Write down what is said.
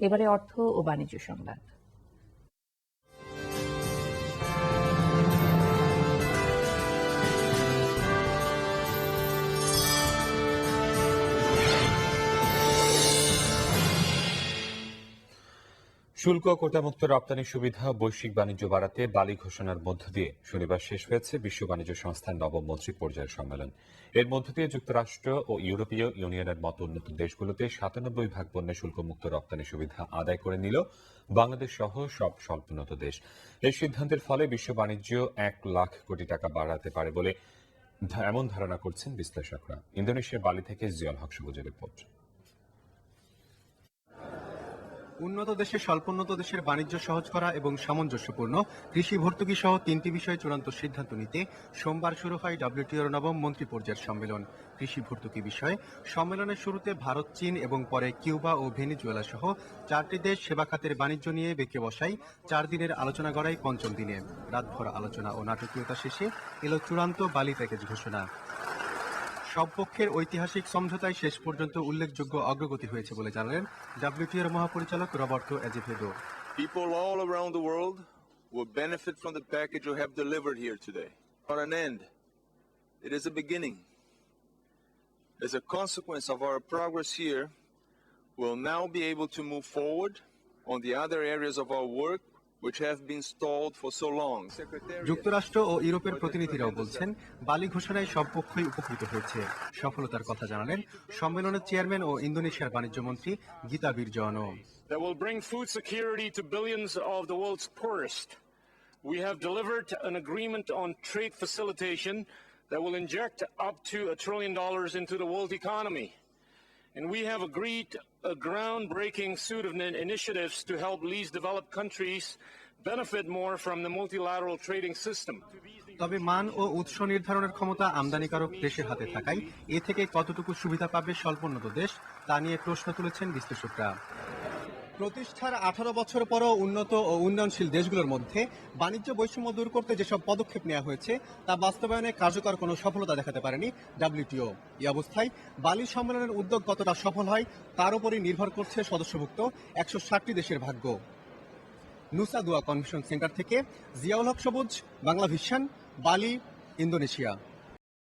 এবারে অর্থ ও বাণিজ্য সংবাদ। শুল্ক কোটামুক্ত রপ্তানি সুবিধা ও বৈশ্বিক বাণিজ্য বাড়াতে বালি ঘোষণার মধ্য দিয়ে শনিবার শেষ হয়েছে বিশ্ব বাণিজ্য সংস্থার নবম মন্ত্রী পর্যায়ের সম্মেলন। এর মধ্য দিয়ে যুক্তরাষ্ট্র ও ইউরোপীয় ইউনিয়নের মতো উন্নত দেশগুলোতে ৯৭ ভাগ পণ্যে শুল্কমুক্ত রপ্তানি সুবিধা আদায় করে নিল বাংলাদেশ সহ সব স্বল্পোন্নত দেশ। এই সিদ্ধান্তের ফলে বিশ্ব বাণিজ্য ১ লাখ কোটি টাকা বাড়াতে পারে বলে এমন ধারণা করছেন বিশ্লেষকরা। ইন্দোনেশিয়ার বালি থেকে জিয়াউল হক সবুজের রিপোর্ট। উন্নত দেশে স্বল্পোন্নত দেশের বাণিজ্য সহজ করা এবং সামঞ্জস্যপূর্ণ কৃষি ভর্তুকি সহ ৩টি বিষয়ে চূড়ান্ত সিদ্ধান্ত নিতে সোমবার শুরু হয় ডব্লিউটিওর নবম মন্ত্রী পর্যায়ের সম্মেলন। কৃষি ভর্তুকি বিষয়ে সম্মেলনের শুরুতে ভারত, চীন এবং পরে কিউবা ও ভেনেজুয়েলা সহ 4টি দেশ সেবা খাতের বাণিজ্য নিয়ে বেঁকে বসায় 4 দিনের আলোচনা গড়ায় পঞ্চম দিনে। রাতভর আলোচনা ও নাটকীয়তা শেষে এলো চূড়ান্ত বালি প্যাকেজ ঘোষণা। সব পক্ষের ঐতিহাসিক সমঝোতায় শেষ পর্যন্ত উল্লেখযোগ্য অগ্রগতি হয়েছে বলে জানালেন ডব্লিউটিওর মহাপরিচালক Roberto এজেভেদো। People all around the world will benefit from the package you have delivered here today. Not an end. It is a beginning. As a consequence of our progress here, we'll now be able to move forward on the other areas of our work which have been stalled for so long. যুক্তরাষ্ট্র ও ইউরোপের প্রতিনিধিরাও বলছেন বালি ঘোষণায় সব পক্ষই উপকৃত হয়েছে। সফলতার কথা জানালেন সম্মেলনের চেয়ারম্যান ও ইন্দোনেশিয়ার বাণিজ্য মন্ত্রী Gita বীরজয়নও। That will bring food security to billions of the world's poorest. We have delivered an agreement on trade facilitation that will inject up to $1 trillion into the world economy. And we have agreed a groundbreaking suite of initiatives to help least developed countries benefit more from the multilateral trading system. তবে মান ও উৎস নির্ধারণের ক্ষমতা আমদানিকারক দেশের হাতে থাকায় এ থেকে কতটুকু সুবিধা পাবে স্বল্পোন্নত দেশ তা নিয়ে প্রশ্ন তুলেছেন বিশ্লেষকরা। প্রতিষ্ঠার 18 বছর পরও উন্নত ও উন্নয়নশীল দেশগুলোর মধ্যে বাণিজ্য বৈষম্য দূর করতে যেসব পদক্ষেপ নেওয়া হয়েছে তা বাস্তবায়নে কার্যকর কোনো সফলতা দেখাতে পারেনি ডব্লিউটিও। এই অবস্থায় বালি সম্মেলনের উদ্যোগ কতটা সফল হয় তার উপরই নির্ভর করছে সদস্যভুক্ত 160টি দেশের ভাগ্য। নুসা দুয়া কনভেনশন সেন্টার থেকে জিয়াউল হক সবুজ, বাংলা ভিশন, বালি, ইন্দোনেশিয়া।